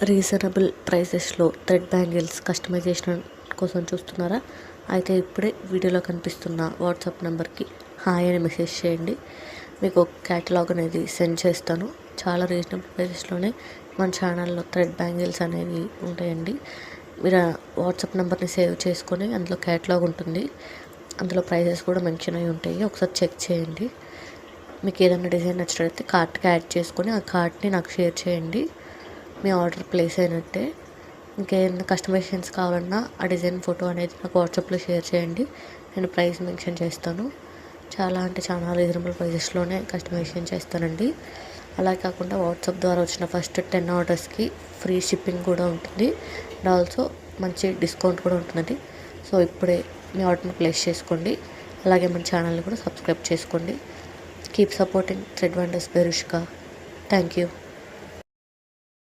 Reasonable ప్రైసెస్లో thread bangles customization కోసం చూస్తున్నారా? అయితే ఇప్పుడే వీడియోలో కనిపిస్తున్న వాట్సాప్ నెంబర్కి హాయ్ అని మెసేజ్ చేయండి. మీకు ఒక క్యాటలాగ్ అనేది సెండ్ చేస్తాను. చాలా రీజనబుల్ ప్రైసెస్లోనే మన ఛానల్లో థ్రెడ్ బ్యాంగిల్స్ అనేవి ఉంటాయండి. మీరు వాట్సాప్ నెంబర్ని సేవ్ చేసుకొని అందులో క్యాటలాగ్ ఉంటుంది. అందులో ప్రైసెస్ కూడా మెన్షన్ అయి ఉంటాయి. ఒకసారి చెక్ చేయండి. మీకు ఏదైనా డిజైన్ నచ్చినట్లయితే కార్ట్కి యాడ్ చేసుకొని ఆ కార్ట్ని నాకు షేర్ చేయండి. మీ ఆర్డర్ ప్లేస్ అయినట్టే. ఇంకేమైనా కస్టమైజేషన్స్ కావాలన్నా ఆ డిజైన్ ఫోటో అనేది నాకు వాట్సాప్లో షేర్ చేయండి. నేను ప్రైస్ మెన్షన్ చేస్తాను. చాలా అంటే చాలా రీజనబుల్ ప్రైజెస్లోనే కస్టమైజేషన్ చేస్తానండి. అలా కాకుండా వాట్సాప్ ద్వారా వచ్చిన ఫస్ట్ 10 ఆర్డర్స్కి ఫ్రీ షిప్పింగ్ కూడా ఉంటుంది. అండ్ ఆల్సో మంచి డిస్కౌంట్ కూడా ఉంటుందండి. సో ఇప్పుడే మీ ఆర్డర్ని ప్లేస్ చేసుకోండి. అలాగే మన ఛానల్ని కూడా సబ్స్క్రైబ్ చేసుకోండి. Keep supporting thread wonders by Rushika. Thank you.